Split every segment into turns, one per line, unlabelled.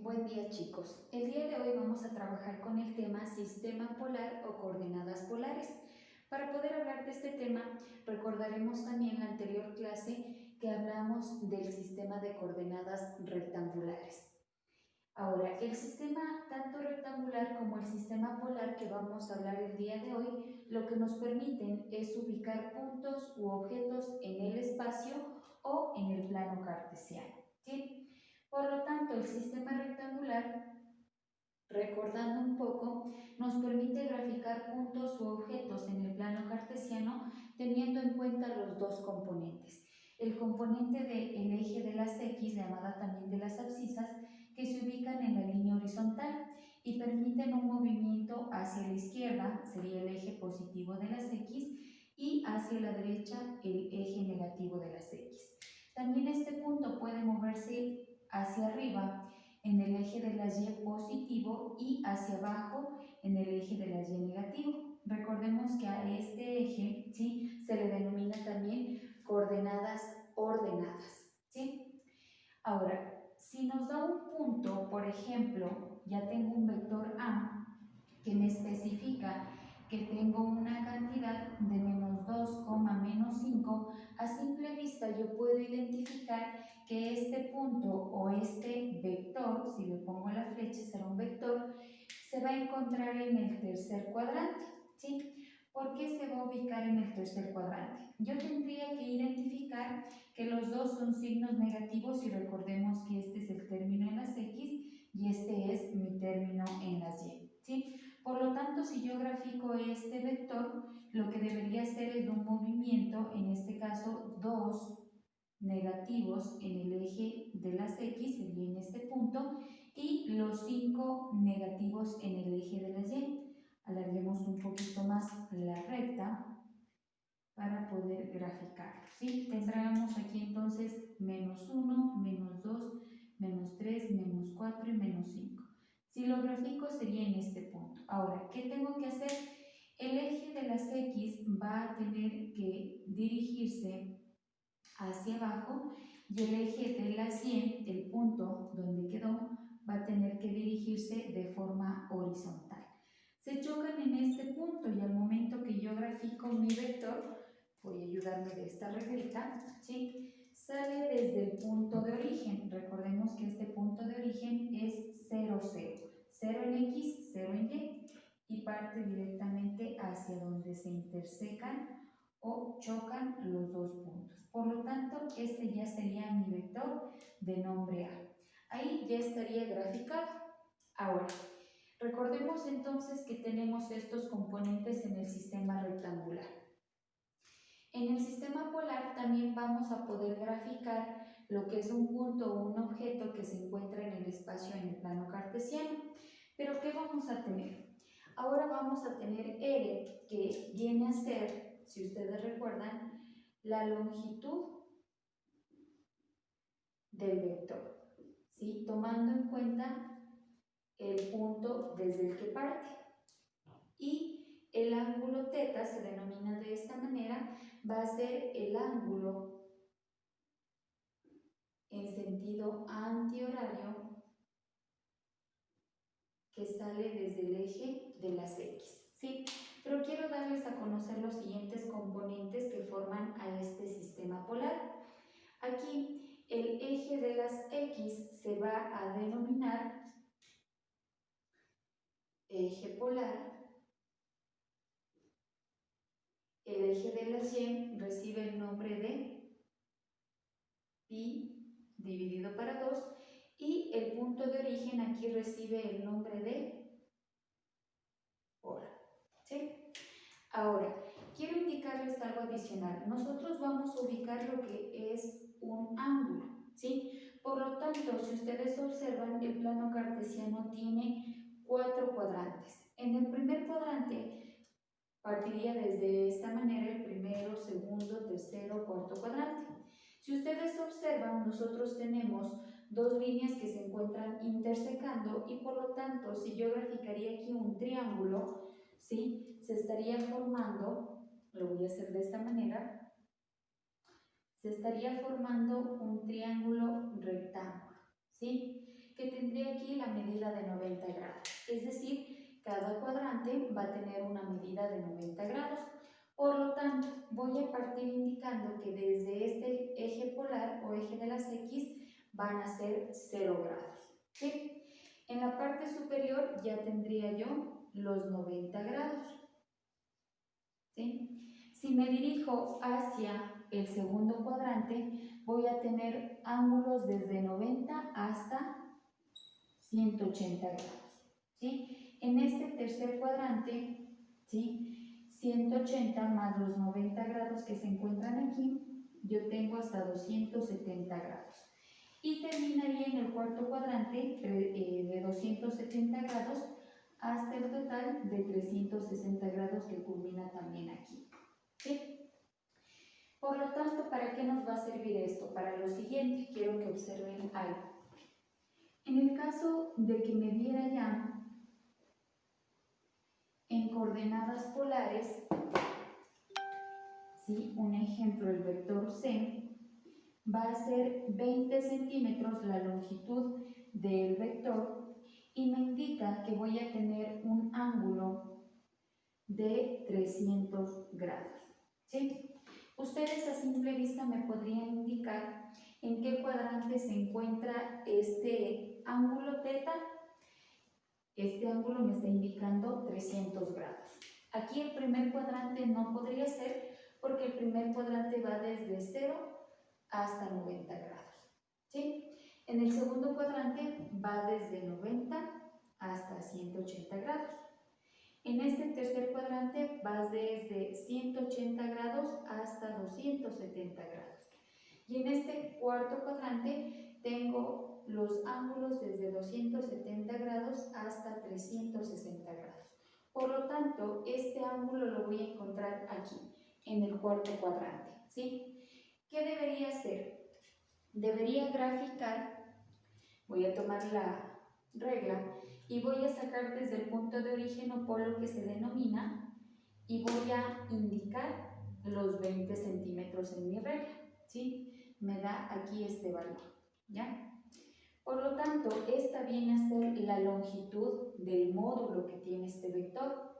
Buen día chicos, el día de hoy vamos a trabajar con el tema sistema polar o coordenadas polares. Para poder hablar de este tema, recordaremos también la anterior clase que hablamos del sistema de coordenadas rectangulares. Ahora, el sistema tanto rectangular como el sistema polar que vamos a hablar el día de hoy, lo que nos permiten es ubicar puntos u objetos en el espacio o en el plano cartesiano, ¿sí? Por lo tanto, el sistema rectangular, recordando un poco, nos permite graficar puntos u objetos en el plano cartesiano teniendo en cuenta los dos componentes. El componente del eje de las X, llamada también de las abscisas, que se ubican en la línea horizontal y permiten un movimiento hacia la izquierda, sería el eje positivo de las X, y hacia la derecha el eje negativo de las X. También este punto puede moverse hacia arriba en el eje de las Y positivo y hacia abajo en el eje de las Y negativo. Recordemos que a este eje, ¿sí?, se le denomina también coordenadas ordenadas, ¿sí? Ahora, si nos da un punto, por ejemplo, ya tengo un vector A que me especifica que tengo una cantidad de menos 2, menos 5, a simple vista yo puedo identificar que este punto o este vector, si le pongo la flecha será un vector, se va a encontrar en el tercer cuadrante, ¿sí? ¿Por qué se va a ubicar en el tercer cuadrante? Yo tendría que identificar que los dos son signos negativos y recordemos que este es el término en las X y este es mi término en las Y, ¿sí? Por lo tanto, si yo grafico este vector, lo que debería hacer es un movimiento, en este caso 2 negativos en el eje de las X, sería en este punto, y los 5 negativos en el eje de las Y. Alarguemos un poquito más la recta para poder graficar, ¿sí? Tendríamos aquí entonces menos 1, menos 2, menos 3, menos 4 y menos 5. Si lo grafico sería en este punto. Ahora, ¿qué tengo que hacer? El eje de las X va a tener que dirigirse hacia abajo y el eje de las Y, el punto donde quedó, va a tener que dirigirse de forma horizontal. Se chocan en este punto y al momento que yo grafico mi vector, voy a ayudarme de esta reglita, ¿sí?, sale desde el punto de origen. Recordemos que este punto de origen es 0, 0. 0 en X, 0 en Y parte directamente hacia donde se intersecan o chocan los dos puntos. Por lo tanto, este ya sería mi vector de nombre A. Ahí ya estaría graficado. Ahora, recordemos entonces que tenemos estos componentes en el sistema rectangular. En el sistema polar también vamos a poder graficar lo que es un punto o un objeto que se encuentra en el espacio en el plano cartesiano. Pero ¿qué vamos a tener? Ahora vamos a tener R, que viene a ser, si ustedes recuerdan, la longitud del vector, ¿sí?, tomando en cuenta el punto desde el que parte. Y el ángulo θ, se denomina de esta manera, va a ser el ángulo en sentido antihorario que sale desde el eje de las X, ¿sí? Pero quiero darles a conocer los siguientes componentes que forman a este sistema polar. Aquí el eje de las X se va a denominar eje polar. El eje de las Y recibe el nombre de pi dividido para 2 y el punto de origen aquí recibe el nombre de hora, ¿sí? Ahora, quiero indicarles algo adicional. Nosotros vamos a ubicar lo que es un ángulo, ¿sí? Por lo tanto, si ustedes observan, el plano cartesiano tiene 4 cuadrantes. En el primer cuadrante partiría desde esta manera el primero, segundo, tercero, cuarto cuadrante. Si ustedes observan, nosotros tenemos dos líneas que se encuentran intersecando y por lo tanto, si yo graficaría aquí un triángulo, ¿sí?, se estaría formando, lo voy a hacer de esta manera, se estaría formando un triángulo rectángulo, ¿sí? que tendría aquí la medida de 90 grados. Es decir, cada cuadrante va a tener una medida de 90 grados. Por lo tanto, voy a partir indicando que desde este eje polar o eje de las X van a ser 0 grados. ¿Sí? En la parte superior ya tendría yo los 90 grados. ¿Sí? Si me dirijo hacia el segundo cuadrante, voy a tener ángulos desde 90 hasta 180 grados. ¿Sí? En este tercer cuadrante, ¿sí? 180 más los 90 grados que se encuentran aquí, yo tengo hasta 270 grados. Y terminaría en el cuarto cuadrante de 270 grados hasta el total de 360 grados que culmina también aquí. ¿Sí? Por lo tanto, ¿para qué nos va a servir esto? Para lo siguiente, quiero que observen algo. En el caso de que me diera ya en coordenadas polares, ¿sí? Un ejemplo, el vector C va a ser 20 centímetros la longitud del vector y me indica que voy a tener un ángulo de 300 grados. ¿Sí? Ustedes a simple vista me podrían indicar en qué cuadrante se encuentra este ángulo teta. Este ángulo me está indicando 300 grados. Aquí el primer cuadrante no podría ser porque el primer cuadrante va desde 0 hasta 90 grados. ¿Sí? En el segundo cuadrante va desde 90 hasta 180 grados. En este tercer cuadrante va desde 180 grados hasta 270 grados. Y en este cuarto cuadrante tengo los ángulos desde 270 grados hasta 360 grados. Por lo tanto, este ángulo lo voy a encontrar aquí, en el cuarto cuadrante. ¿Sí? ¿Qué debería hacer? Debería graficar, voy a tomar la regla y voy a sacar desde el punto de origen o polo que se denomina y voy a indicar los 20 centímetros en mi regla, ¿sí? Me da aquí este valor, ¿ya? Por lo tanto, esta viene a ser la longitud del módulo que tiene este vector.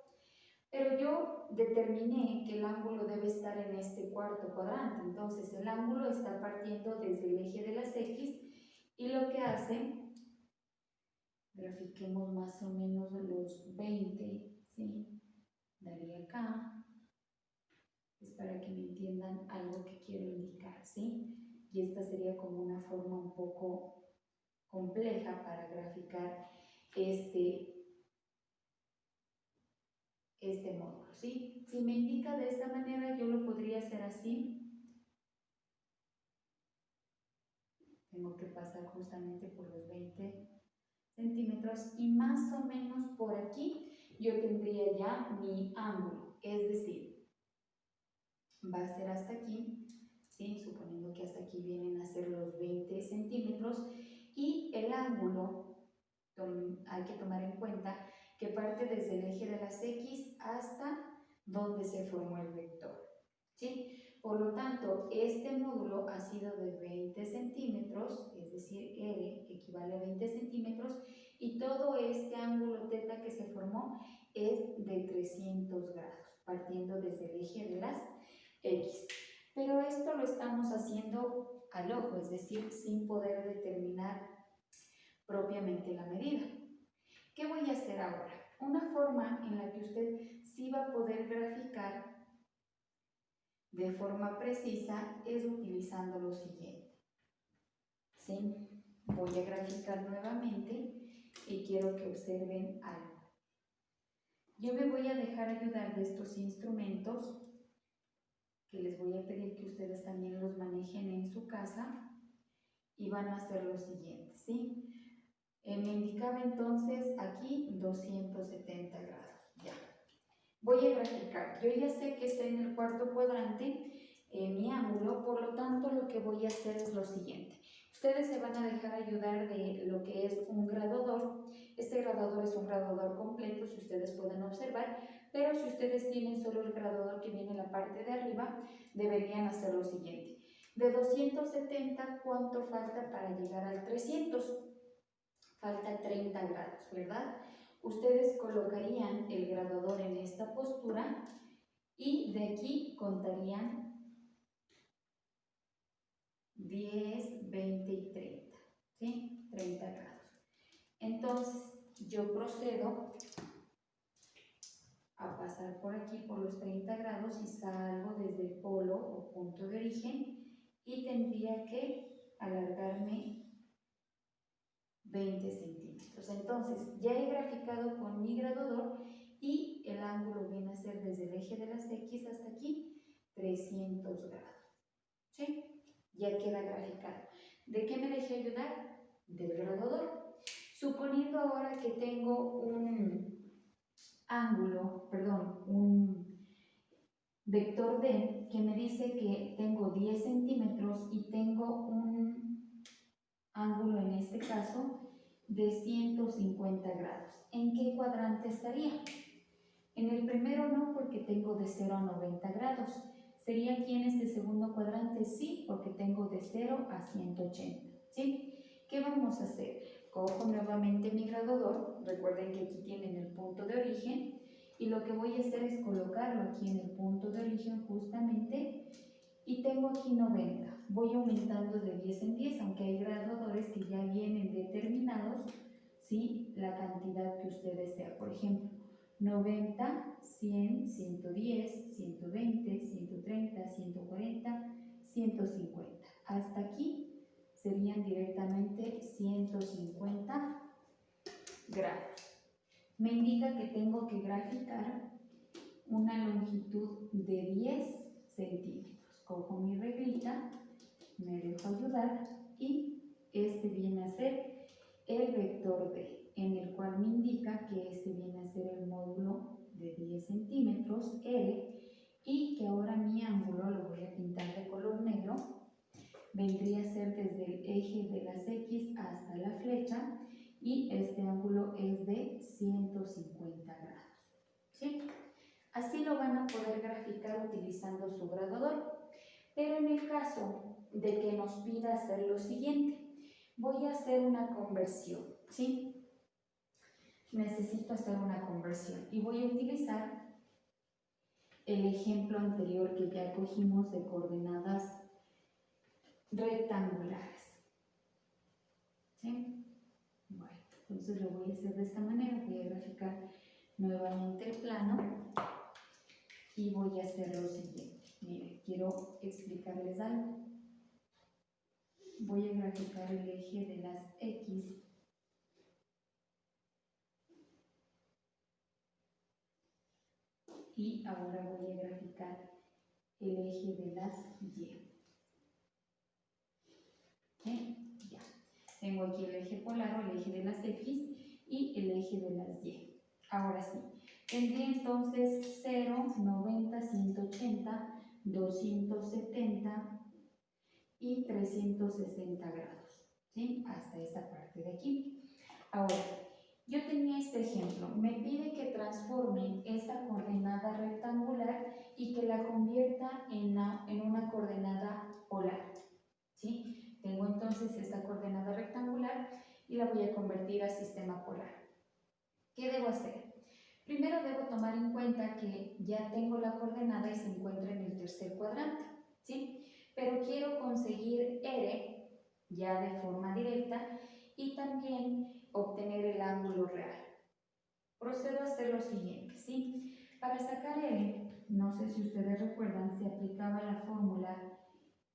Pero yo determiné que el ángulo debe estar en este cuarto cuadrante, entonces el ángulo está partiendo desde el eje de las X y lo que hace, grafiquemos más o menos los 20, ¿sí? Daría acá, es para que me entiendan algo que quiero indicar, ¿sí? Y esta sería como una forma un poco compleja para graficar este módulo, ¿sí? Si me indica de esta manera, yo lo podría hacer así. Tengo que pasar justamente por los 20 centímetros y más o menos por aquí yo tendría ya mi ángulo, es decir, va a ser hasta aquí, ¿sí? Suponiendo que hasta aquí vienen a ser los 20 centímetros y el ángulo, hay que tomar en cuenta que parte desde el eje de las X hasta donde se formó el vector, ¿sí? Por lo tanto, este módulo ha sido de 20 centímetros, es decir, R equivale a 20 centímetros, y todo este ángulo teta que se formó es de 300 grados, partiendo desde el eje de las X. Pero esto lo estamos haciendo al ojo, es decir, sin poder determinar propiamente la medida. ¿Qué voy a hacer ahora? Una forma en la que usted sí va a poder graficar de forma precisa es utilizando lo siguiente. ¿Sí? Voy a graficar nuevamente y quiero que observen algo. Yo me voy a dejar ayudar de estos instrumentos que les voy a pedir que ustedes también los manejen en su casa y van a hacer lo siguiente, ¿sí? Me indicaba entonces aquí 270 grados, ya. Voy a graficar, yo ya sé que está en el cuarto cuadrante mi ángulo, por lo tanto lo que voy a hacer es lo siguiente. Ustedes se van a dejar ayudar de lo que es un graduador. Este graduador es un graduador completo, si ustedes pueden observar, pero si ustedes tienen solo el graduador que viene en la parte de arriba, deberían hacer lo siguiente. De 270, ¿cuánto falta para llegar al 300? falta 30 grados, ¿verdad? Ustedes colocarían el graduador en esta postura y de aquí contarían 10, 20 y 30, ¿sí? 30 grados. Entonces, yo procedo a pasar por aquí por los 30 grados y salgo desde el polo o punto de origen y tendría que alargarme 20 centímetros. Entonces, ya he graficado con mi graduador y el ángulo viene a ser desde el eje de las X hasta aquí 300 grados. ¿Sí? Ya queda graficado. ¿De qué me dejé ayudar? Del graduador. Suponiendo ahora que tengo un ángulo, perdón, un vector D que me dice que tengo 10 centímetros y tengo un ángulo en este caso de 150 grados. ¿En qué cuadrante estaría? En el primero no, porque tengo de 0 a 90 grados. ¿Sería aquí en este segundo cuadrante? Sí, porque tengo de 0 a 180. ¿Sí? ¿Qué vamos a hacer? Cojo nuevamente mi graduador. Recuerden que aquí tienen el punto de origen. Y lo que voy a hacer es colocarlo aquí en el punto de origen justamente. Y tengo aquí 90. Voy aumentando de 10 en 10, aunque hay graduadores que ya vienen determinados, ¿sí? La cantidad que usted desea. Por ejemplo, 90, 100, 110, 120, 130, 140, 150. Hasta aquí serían directamente 150 grados. Me indica que tengo que graficar una longitud de 10 centímetros. Cojo mi reglita, me dejo ayudar y este viene a ser el vector D, en el cual me indica que este viene a ser el módulo de 10 centímetros, R, y que ahora mi ángulo lo voy a pintar de color negro, vendría a ser desde el eje de las X hasta la flecha y este ángulo es de 150 grados. ¿Sí? Así lo van a poder graficar utilizando su graduador. Pero en el caso de que nos pida hacer lo siguiente, voy a hacer una conversión, ¿sí? Necesito hacer una conversión y voy a utilizar el ejemplo anterior que ya cogimos de coordenadas rectangulares, ¿sí? Bueno, entonces lo voy a hacer de esta manera, voy a graficar nuevamente el plano y voy a hacer lo siguiente. Miren, quiero explicarles algo. Voy a graficar el eje de las X y ahora voy a graficar el eje de las Y. ¿Sí? Ya. Tengo aquí el eje polar o el eje de las X y el eje de las Y. Ahora sí, tendría entonces 0, 90, 180, 270 y 360 grados, ¿sí? Hasta esta parte de aquí. Ahora, yo tenía este ejemplo, me pide que transforme esta coordenada rectangular y que la convierta en una coordenada polar, ¿sí? Tengo entonces esta coordenada rectangular y la voy a convertir a sistema polar. ¿Qué debo hacer? Primero debo tomar en cuenta que ya tengo la coordenada y se encuentra en el tercer cuadrante, ¿sí? Pero quiero conseguir R ya de forma directa y también obtener el ángulo real. Procedo a hacer lo siguiente, ¿sí? Para sacar R, no sé si ustedes recuerdan, se aplicaba la fórmula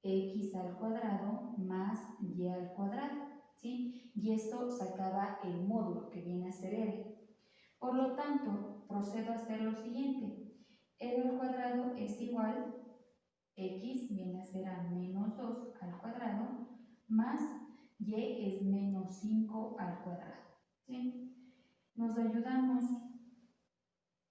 x al cuadrado más y al cuadrado, ¿sí? Y esto sacaba el módulo que viene a ser R. Por lo tanto, procedo a hacer lo siguiente. R al cuadrado es igual, x viene a ser a menos 2 al cuadrado, más y es menos 5 al cuadrado. ¿Sí? Nos ayudamos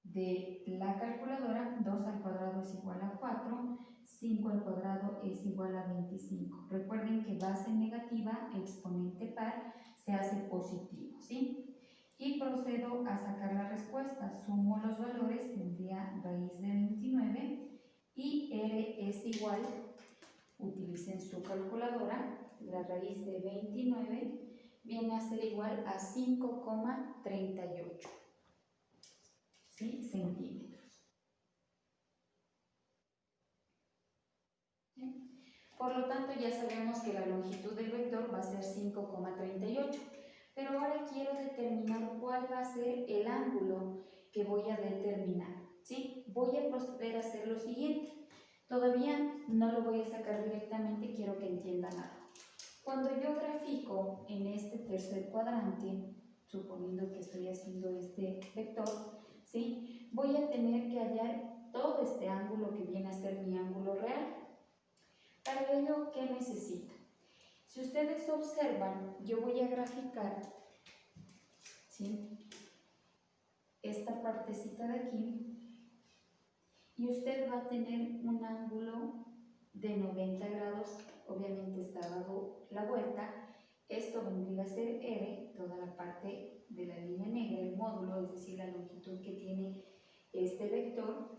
de la calculadora, 2 al cuadrado es igual a 4, 5 al cuadrado es igual a 25. Recuerden que base negativa, exponente par, se hace positivo, ¿sí? Y procedo a sacar la respuesta. Sumo los valores, tendría raíz de 29 y R es igual, utilicen su calculadora, la raíz de 29 viene a ser igual a 5,38, ¿sí? Centímetros. ¿Sí? Por lo tanto, ya sabemos que la longitud del vector va a ser 5,38. Pero ahora quiero determinar cuál va a ser el ángulo que voy a determinar, ¿sí? Voy a proceder a hacer lo siguiente. Todavía no lo voy a sacar directamente, quiero que entiendan algo. Cuando yo grafico en este tercer cuadrante, suponiendo que estoy haciendo este vector, ¿sí? Voy a tener que hallar todo este ángulo que viene a ser mi ángulo real. Para ello, ¿qué necesito? Si ustedes observan, yo voy a graficar, ¿sí?, esta partecita de aquí, y usted va a tener un ángulo de 90 grados, obviamente está dado la vuelta. Esto vendría a ser R, toda la parte de la línea negra, el módulo, es decir, la longitud que tiene este vector,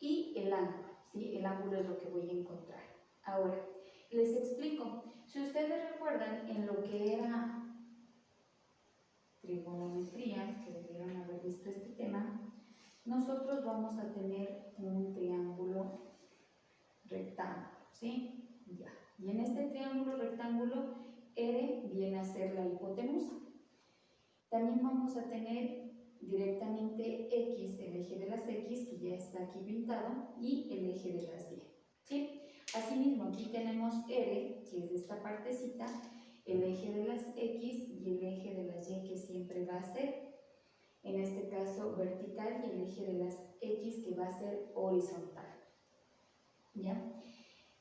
y el ángulo, ¿sí? El ángulo es lo que voy a encontrar. Ahora, les explico. Si ustedes recuerdan en lo que era trigonometría, que debieron haber visto este tema, nosotros vamos a tener un triángulo rectángulo, ¿sí? Ya. Y en este triángulo rectángulo, R viene a ser la hipotenusa. También vamos a tener directamente X, el eje de las X, que ya está aquí pintado, y el eje de las Y, ¿sí? Asimismo, aquí tenemos R, que es esta partecita, el eje de las X y el eje de las Y, que siempre va a ser, en este caso, vertical, y el eje de las X, que va a ser horizontal. ¿Ya?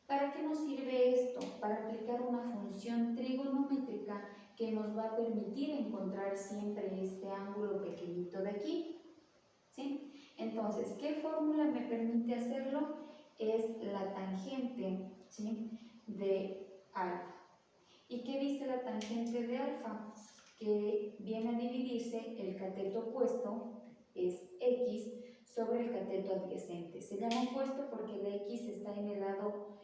¿Para qué nos sirve esto? Para aplicar una función trigonométrica que nos va a permitir encontrar siempre este ángulo pequeñito de aquí, ¿sí? Entonces, ¿qué fórmula me permite hacerlo? Es la tangente, ¿sí?, de alfa. ¿Y qué dice la tangente de alfa? Que viene a dividirse el cateto opuesto, es X, sobre el cateto adyacente. Se llama opuesto porque la X está en el lado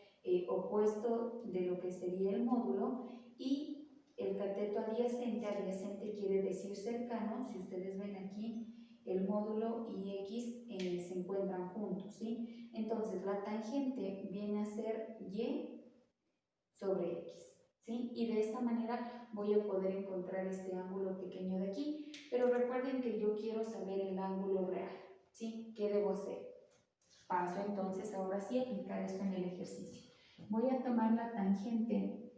opuesto de lo que sería el módulo, y el cateto adyacente, adyacente quiere decir cercano. Si ustedes ven aquí, el módulo y X se encuentran juntos, ¿sí? Entonces, la tangente viene a ser Y sobre X, ¿sí? Y de esta manera voy a poder encontrar este ángulo pequeño de aquí. Pero recuerden que yo quiero saber el ángulo real, ¿sí? ¿Qué debo hacer? Paso entonces ahora sí a aplicar esto en el ejercicio. Voy a tomar la tangente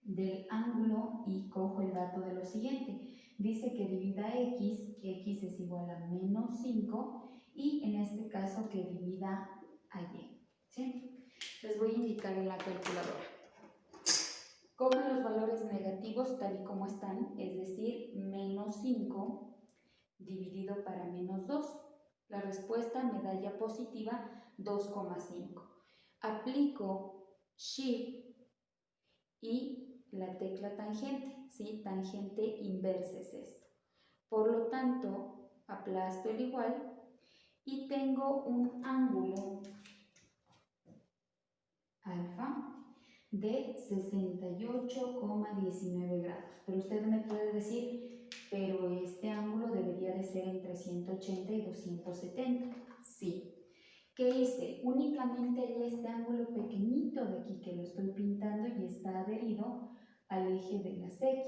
del ángulo y cojo el dato de lo siguiente. Dice que divida X, X es igual a menos 5, y en este caso que divida a Y, ¿sí? Les voy a indicar en la calculadora. Cojan los valores negativos tal y como están, es decir, menos 5 dividido para menos 2. La respuesta me da ya positiva 2,5. Aplico Shift y la tecla tangente, ¿sí? Tangente inversa es esto. Por lo tanto, aplasto el igual y tengo un ángulo alfa de 68,19 grados. Pero usted me puede decir, pero este ángulo debería de ser entre 180 y 270. Sí. ¿Qué hice? Únicamente hallé este ángulo pequeñito de aquí que lo estoy pintando y está adherido al eje de las X.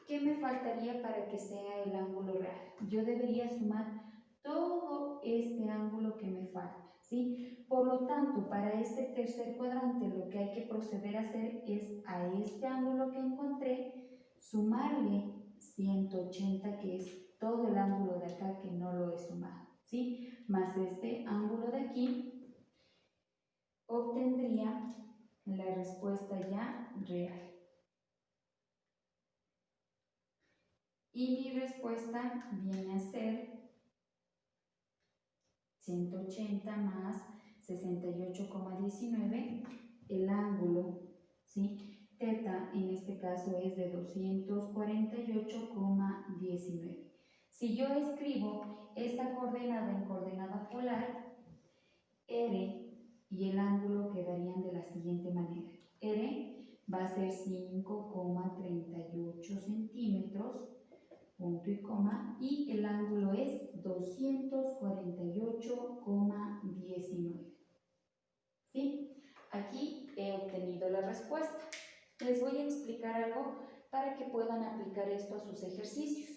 ¿Qué me faltaría para que sea el ángulo real? Yo debería sumar todo este ángulo que me falta, ¿sí? Por lo tanto, para este tercer cuadrante lo que hay que proceder a hacer es a este ángulo que encontré sumarle 180, que es todo el ángulo de acá que no lo he sumado, ¿sí? Más este ángulo de aquí, obtendría la respuesta ya real. Y mi respuesta viene a ser 180 más 68,19, el ángulo, ¿sí? Teta en este caso es de 248,19. Si yo escribo esta coordenada en coordenada polar, R y el ángulo quedarían de la siguiente manera. R va a ser 5,38 centímetros punto y coma, y el ángulo es 248,19. ¿Sí? Aquí he obtenido la respuesta. Les voy a explicar algo para que puedan aplicar esto a sus ejercicios.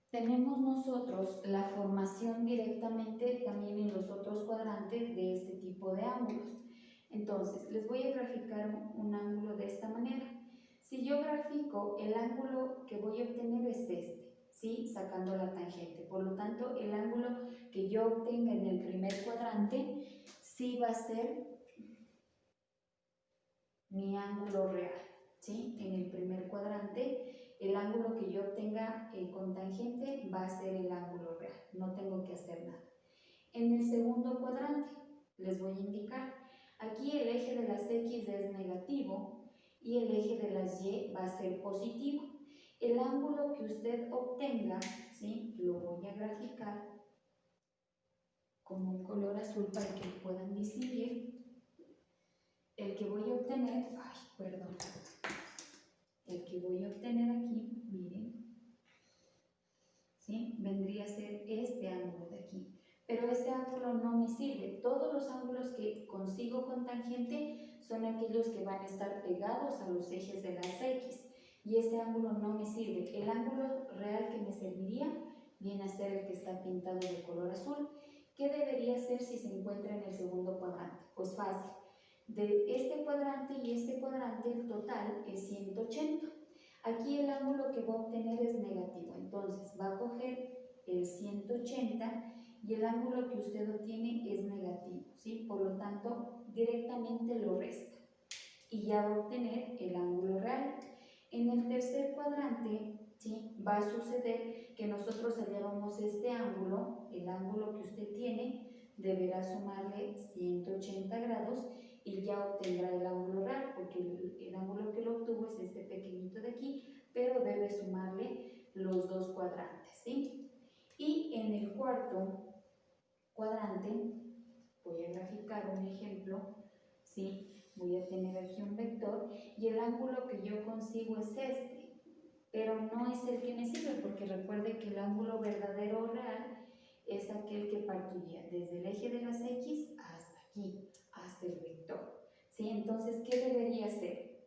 Tenemos nosotros la formación directamente también en los otros cuadrantes de este tipo de ángulos. Entonces, les voy a graficar un ángulo de esta manera. Si yo grafico, el ángulo que voy a obtener es este, ¿sí? Sacando la tangente. Por lo tanto, el ángulo que yo obtenga en el primer cuadrante sí va a ser mi ángulo real, ¿sí? En el primer cuadrante, el ángulo que yo obtenga con tangente va a ser el ángulo real, no tengo que hacer nada. En el segundo cuadrante, les voy a indicar, aquí el eje de las X es negativo y el eje de las Y va a ser positivo. El ángulo que usted obtenga, ¿sí? Lo voy a graficar con un color azul para que lo puedan distinguir. El que voy a obtener, el que voy a obtener aquí, miren, ¿sí? Vendría a ser este ángulo de aquí. Pero este ángulo no me sirve. Todos los ángulos que consigo con tangente son aquellos que van a estar pegados a los ejes de las X. Y este ángulo no me sirve. El ángulo real que me serviría viene a ser el que está pintado de color azul. ¿Qué debería ser si se encuentra en el segundo cuadrante? Pues fácil. De este cuadrante y este cuadrante el total es 180. Aquí el ángulo que va a obtener es negativo, entonces va a coger el 180 y el ángulo que usted obtiene es negativo, ¿sí? Por lo tanto, directamente lo resta y ya va a obtener el ángulo real. En el tercer cuadrante, ¿sí? Va a suceder que nosotros hallábamos este ángulo, el ángulo que usted tiene, deberá sumarle 180 grados y ya obtendrá el ángulo real, porque el ángulo que lo obtuvo es este pequeñito de aquí, pero debe sumarle los dos cuadrantes, ¿sí? Y en el cuarto cuadrante, voy a graficar un ejemplo, ¿sí? Voy a tener aquí un vector y el ángulo que yo consigo es este, pero no es el que me sirve, porque recuerde que el ángulo verdadero o real es aquel que partiría desde el eje de las X hasta aquí, hasta el vector, ¿sí? Entonces, ¿qué debería ser?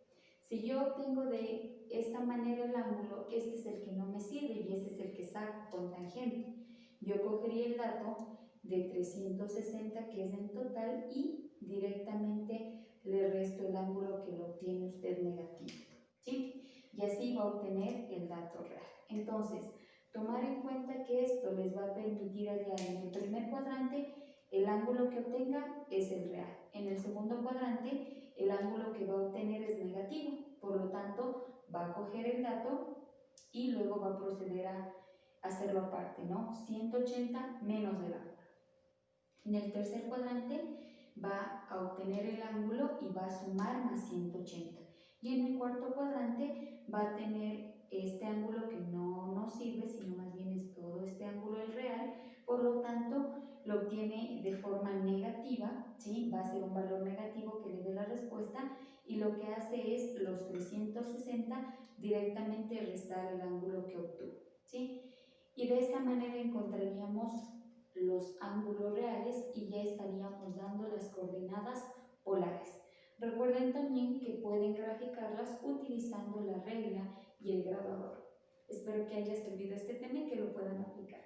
Si yo obtengo de esta manera el ángulo, este es el que no me sirve y este es el que saco con tangente. Yo cogería el dato de 360 que es en total y directamente le resto el ángulo que lo obtiene usted negativo, ¿sí? Y así va a obtener el dato real. Entonces, tomar en cuenta que esto les va a permitir hallar en el primer cuadrante el ángulo que obtenga es el real. En el segundo cuadrante el ángulo que va a obtener es negativo, por lo tanto va a coger el dato y luego va a proceder a hacerlo aparte, ¿no? 180 menos el ángulo. En el tercer cuadrante va a obtener el ángulo y va a sumar más 180. Y en el cuarto cuadrante va a tener este ángulo que no nos sirve, sino más bien es todo este ángulo el real, por lo tanto lo obtiene de forma negativa, ¿sí? Va a ser un valor negativo que le dé la respuesta y lo que hace es los 360 directamente restar el ángulo que obtuvo, ¿sí? Y de esta manera encontraríamos los ángulos reales y ya estaríamos dando las coordenadas polares. Recuerden también que pueden graficarlas utilizando la regla y el grabador. Espero que haya servido este tema y que lo puedan aplicar.